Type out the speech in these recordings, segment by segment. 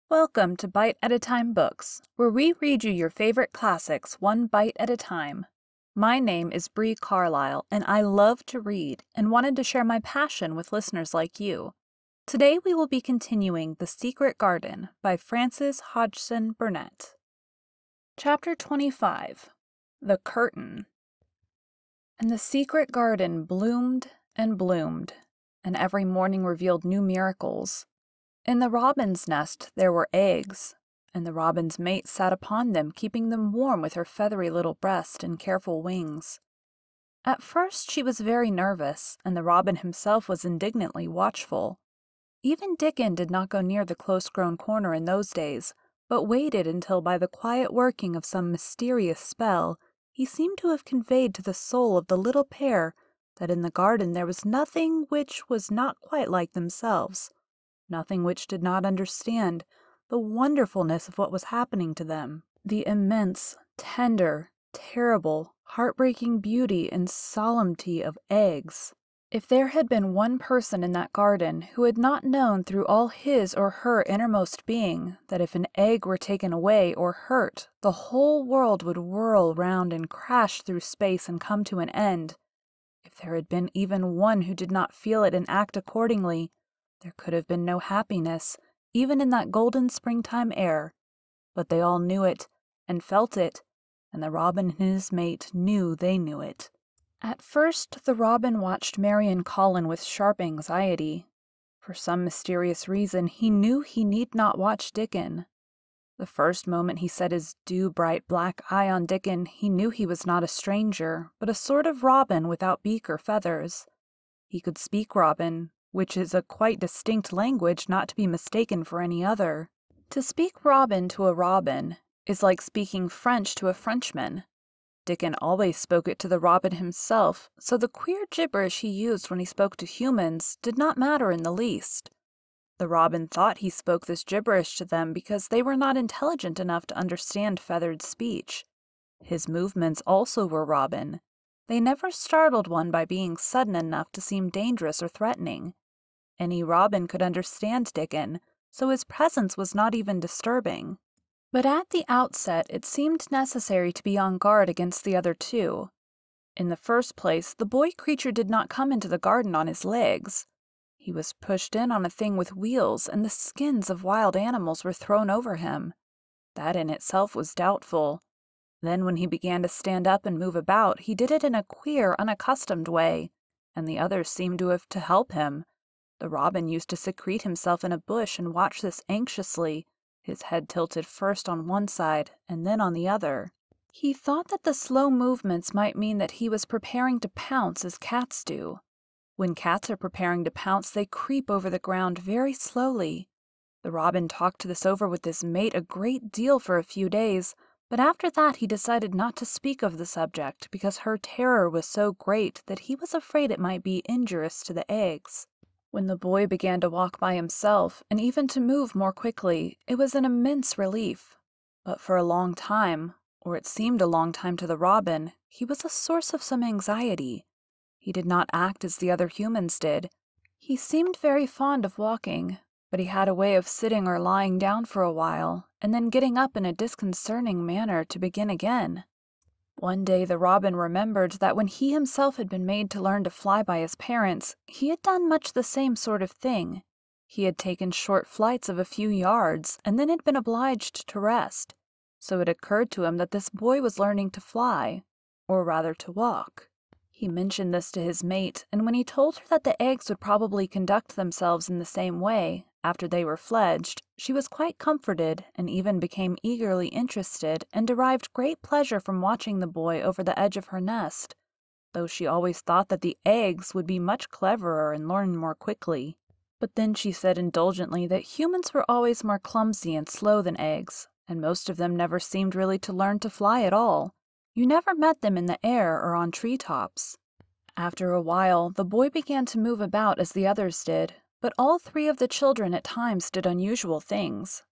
Welcome to Bite at a Time Books, where we read you your favorite classics one bite at a time. My name is Bree Carlile, and I love to read and wanted to share my passion with listeners like you. Today we will be continuing The Secret Garden by Frances Hodgson Burnett. Chapter 25, The Curtain. And the secret garden bloomed and bloomed, and every morning revealed new miracles. In the robin's nest there were eggs, and the robin's mate sat upon them, keeping them warm with her feathery little breast and careful wings. At first she was very nervous, and the robin himself was indignantly watchful. Even Dickon did not go near the close-grown corner in those days, but waited until by the quiet working of some mysterious spell he seemed to have conveyed to the soul of the little pair that in the garden there was nothing which was not quite like themselves. Nothing which did not understand the wonderfulness of what was happening to them, the immense, tender, terrible, heartbreaking beauty and solemnity of eggs. If there had been one person in that garden who had not known through all his or her innermost being that if an egg were taken away or hurt, the whole world would whirl round and crash through space and come to an end, if there had been even one who did not feel it and act accordingly, there could have been no happiness, even in that golden springtime air. But they all knew it, and felt it, and the robin and his mate knew they knew it. At first the robin watched Marian Colin with sharp anxiety. For some mysterious reason he knew he need not watch Dickon. The first moment he set his dew-bright black eye on Dickon, he knew he was not a stranger, but a sort of robin without beak or feathers. He could speak robin, which is a quite distinct language not to be mistaken for any other. To speak robin to a robin is like speaking French to a Frenchman. Dickon always spoke it to the robin himself, so the queer gibberish he used when he spoke to humans did not matter in the least. The robin thought he spoke this gibberish to them because they were not intelligent enough to understand feathered speech. His movements also were robin. They never startled one by being sudden enough to seem dangerous or threatening. Any robin could understand Dickon, so his presence was not even disturbing. But at the outset it seemed necessary to be on guard against the other two. In the first place, the boy creature did not come into the garden on his legs. He was pushed in on a thing with wheels, and the skins of wild animals were thrown over him. That in itself was doubtful. Then when he began to stand up and move about, he did it in a queer, unaccustomed way, and the others seemed to have to help him. The robin used to secrete himself in a bush and watch this anxiously, his head tilted first on one side and then on the other. He thought that the slow movements might mean that he was preparing to pounce as cats do. When cats are preparing to pounce, they creep over the ground very slowly. The robin talked this over with his mate a great deal for a few days, but after that he decided not to speak of the subject because her terror was so great that he was afraid it might be injurious to the eggs. When the boy began to walk by himself, and even to move more quickly, it was an immense relief. But for a long time, or it seemed a long time to the robin, he was a source of some anxiety. He did not act as the other humans did. He seemed very fond of walking, but he had a way of sitting or lying down for a while, and then getting up in a disconcerting manner to begin again. One day the robin remembered that when he himself had been made to learn to fly by his parents, he had done much the same sort of thing. He had taken short flights of a few yards, and then had been obliged to rest. So it occurred to him that this boy was learning to fly, or rather to walk. He mentioned this to his mate, and when he told her that the eggs would probably conduct themselves in the same way, after they were fledged, she was quite comforted and even became eagerly interested and derived great pleasure from watching the boy over the edge of her nest, though she always thought that the eggs would be much cleverer and learn more quickly. But then she said indulgently that humans were always more clumsy and slow than eggs, and most of them never seemed really to learn to fly at all. You never met them in the air or on tree-tops. After a while, the boy began to move about as the others did, but all three of the children at times did unusual things.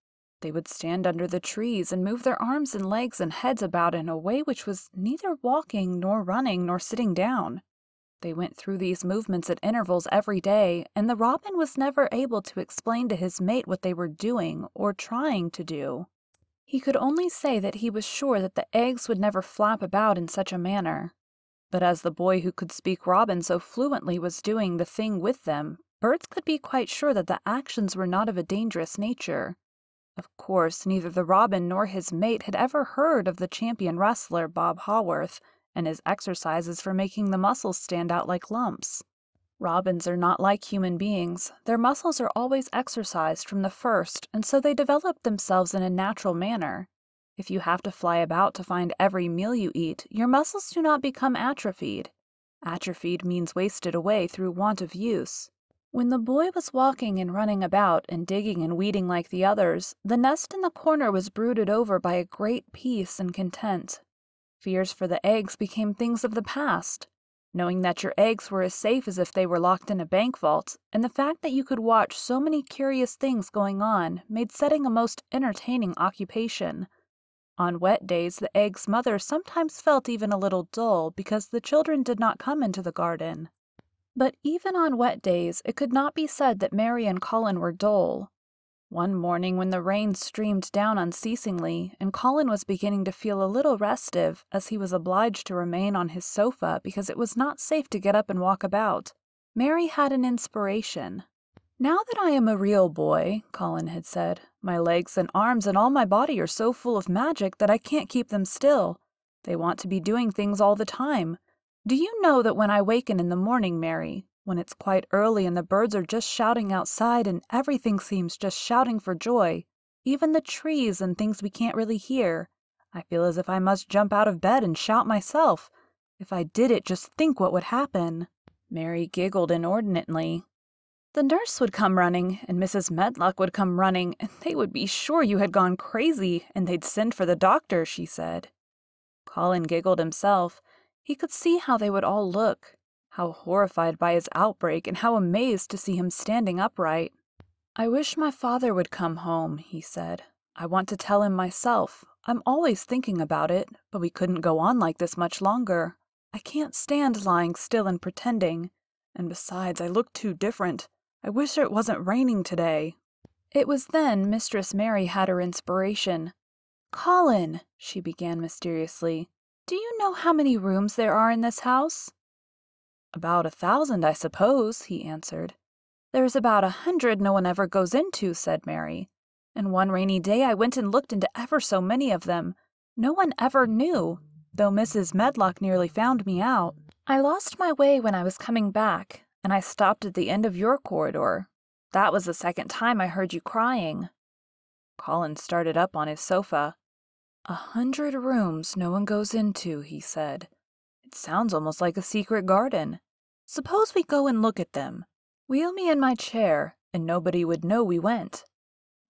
They would stand under the trees and move their arms and legs and heads about in a way which was neither walking nor running nor sitting down. They went through these movements at intervals every day, and the robin was never able to explain to his mate what they were doing or trying to do. He could only say that he was sure that the eggs would never flap about in such a manner. But as the boy who could speak robin so fluently was doing the thing with them, birds could be quite sure that the actions were not of a dangerous nature. Of course, neither the robin nor his mate had ever heard of the champion wrestler Bob Haworth and his exercises for making the muscles stand out like lumps. Robins are not like human beings. Their muscles are always exercised from the first, and so they develop themselves in a natural manner. If you have to fly about to find every meal you eat, your muscles do not become atrophied. Atrophied means wasted away through want of use. When the boy was walking and running about and digging and weeding like the others, the nest in the corner was brooded over by a great peace and content. Fears for the eggs became things of the past. Knowing that your eggs were as safe as if they were locked in a bank vault, and the fact that you could watch so many curious things going on made setting a most entertaining occupation. On wet days, the egg's mother sometimes felt even a little dull because the children did not come into the garden. But even on wet days, it could not be said that Mary and Colin were dull. One morning when the rain streamed down unceasingly, and Colin was beginning to feel a little restive, as he was obliged to remain on his sofa because it was not safe to get up and walk about, Mary had an inspiration. "Now that I am a real boy," Colin had said, "my legs and arms and all my body are so full of magic that I can't keep them still. They want to be doing things all the time. Do you know that when I waken in the morning, Mary, when it's quite early and the birds are just shouting outside and everything seems just shouting for joy, even the trees and things we can't really hear, I feel as if I must jump out of bed and shout myself. If I did it, just think what would happen." Mary giggled inordinately. "The nurse would come running, and Mrs. Medlock would come running, and they would be sure you had gone crazy, and they'd send for the doctor," she said. Colin giggled himself. He could see how they would all look, how horrified by his outbreak and how amazed to see him standing upright. "I wish my father would come home," he said. "I want to tell him myself. I'm always thinking about it, but we couldn't go on like this much longer. I can't stand lying still and pretending. And besides, I look too different. I wish it wasn't raining today." It was then Mistress Mary had her inspiration. "Colin," she began mysteriously, "do you know how many rooms there are in this house?" "About 1,000, I suppose," he answered. "There's about 100 no one ever goes into," said Mary. "And one rainy day I went and looked into ever so many of them. No one ever knew, though Mrs. Medlock nearly found me out. I lost my way when I was coming back, and I stopped at the end of your corridor. That was the second time I heard you crying." Colin started up on his sofa. 100 rooms no one goes into," he said. "It sounds almost like a secret garden. Suppose we go and look at them. Wheel me in my chair, and nobody would know we went."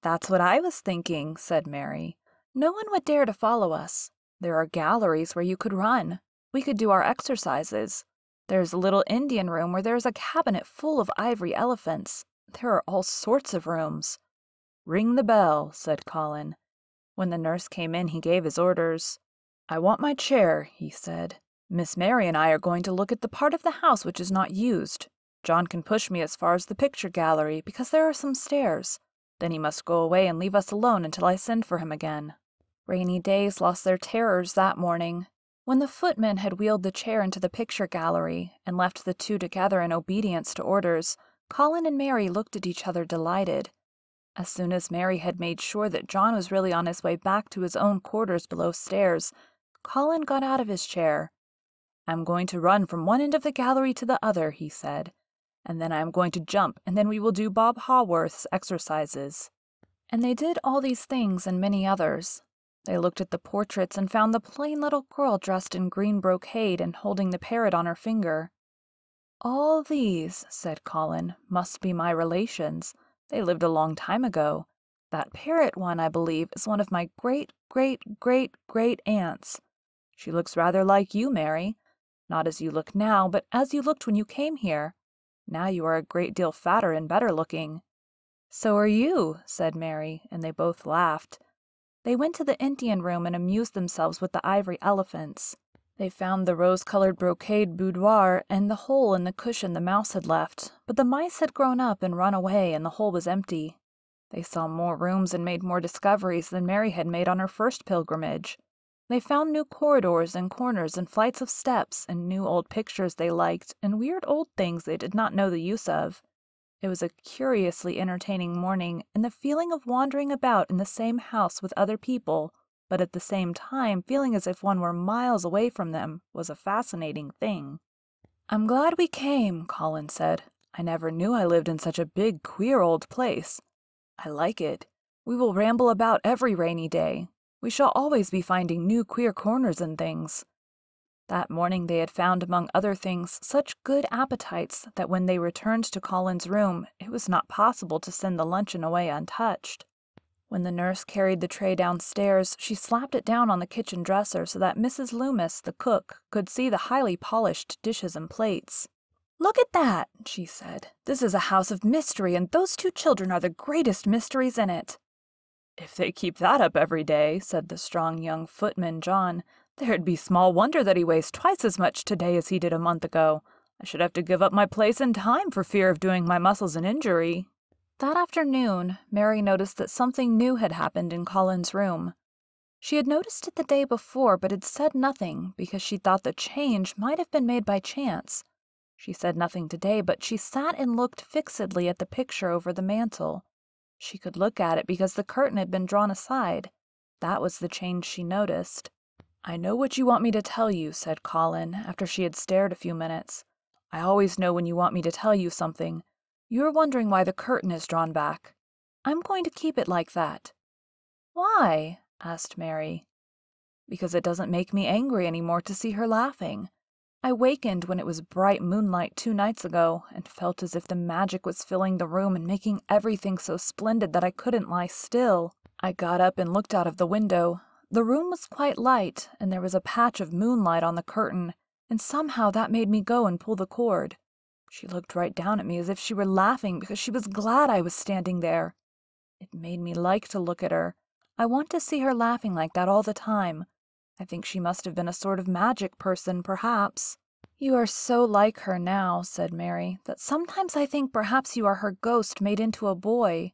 "That's what I was thinking," said Mary. "No one would dare to follow us. There are galleries where you could run. We could do our exercises. There's a little Indian room where there's a cabinet full of ivory elephants. There are all sorts of rooms." "Ring the bell," said Colin. When the nurse came in, he gave his orders. "I want my chair," he said. "Miss Mary and I are going to look at the part of the house which is not used. John can push me as far as the picture gallery, because there are some stairs. Then he must go away and leave us alone until I send for him again." Rainy days lost their terrors that morning. When the footman had wheeled the chair into the picture gallery and left the two together in obedience to orders, Colin and Mary looked at each other delighted. As soon as Mary had made sure that John was really on his way back to his own quarters below stairs, Colin got out of his chair. "I'm going to run from one end of the gallery to the other," he said, "and then I am going to jump, and then we will do Bob Haworth's exercises." And they did all these things and many others. They looked at the portraits and found the plain little girl dressed in green brocade and holding the parrot on her finger. "All these," said Colin, "must be my relations. They lived a long time ago. That parrot one, I believe, is one of my great-great-great-great-aunts. She looks rather like you, Mary. Not as you look now, but as you looked when you came here. Now you are a great deal fatter and better looking." "So are you," said Mary, and they both laughed. They went to the Indian room and amused themselves with the ivory elephants. They found the rose-colored brocade boudoir and the hole in the cushion the mouse had left, but the mice had grown up and run away and the hole was empty. They saw more rooms and made more discoveries than Mary had made on her first pilgrimage. They found new corridors and corners and flights of steps and new old pictures they liked and weird old things they did not know the use of. It was a curiously entertaining morning, and the feeling of wandering about in the same house with other people, but at the same time feeling as if one were miles away from them, was a fascinating thing. "I'm glad we came," Colin said. "I never knew I lived in such a big, queer old place. I like it. We will ramble about every rainy day. We shall always be finding new queer corners and things." That morning they had found, among other things, such good appetites that when they returned to Colin's room, it was not possible to send the luncheon away untouched. When the nurse carried the tray downstairs, she slapped it down on the kitchen dresser so that Mrs. Loomis, the cook, could see the highly polished dishes and plates. "Look at that," she said. "This is a house of mystery, and those two children are the greatest mysteries in it." "If they keep that up every day," said the strong young footman, John, "there'd be small wonder that he weighs twice as much today as he did a month ago. I should have to give up my place and time for fear of doing my muscles an injury." That afternoon, Mary noticed that something new had happened in Colin's room. She had noticed it the day before, but had said nothing because she thought the change might have been made by chance. She said nothing today, but she sat and looked fixedly at the picture over the mantel. She could look at it because the curtain had been drawn aside. That was the change she noticed. "I know what you want me to tell you," said Colin, after she had stared a few minutes. "I always know when you want me to tell you something. You're wondering why the curtain is drawn back. I'm going to keep it like that." "Why?" asked Mary. "Because it doesn't make me angry anymore to see her laughing. I wakened when it was bright moonlight 2 nights ago, and felt as if the magic was filling the room and making everything so splendid that I couldn't lie still. I got up and looked out of the window. The room was quite light, and there was a patch of moonlight on the curtain, and somehow that made me go and pull the cord. She looked right down at me as if she were laughing because she was glad I was standing there. It made me like to look at her. I want to see her laughing like that all the time. I think she must have been a sort of magic person, perhaps." "You are so like her now," said Mary, "that sometimes I think perhaps you are her ghost made into a boy."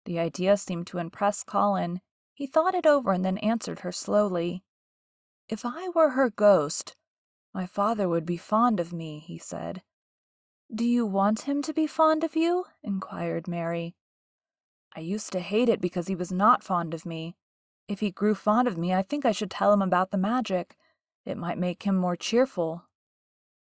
The idea seemed to impress Colin. He thought it over and then answered her slowly. "If I were her ghost, my father would be fond of me," he said. "Do you want him to be fond of you?" inquired Mary. "I used to hate it because he was not fond of me. If he grew fond of me, I think I should tell him about the magic. It might make him more cheerful."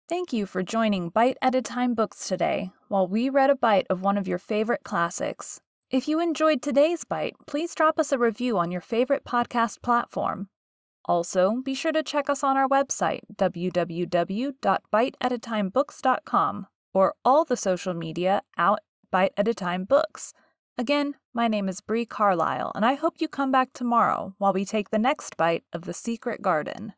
Thank you for joining Bite at a Time Books today, while we read a bite of one of your favorite classics. If you enjoyed today's bite, please drop us a review on your favorite podcast platform. Also, be sure to check us on our website, www.biteatatimebooks.com, or all the social media @Bite at a Time Books. Again, my name is Bree Carlile, and I hope you come back tomorrow while we take the next bite of The Secret Garden.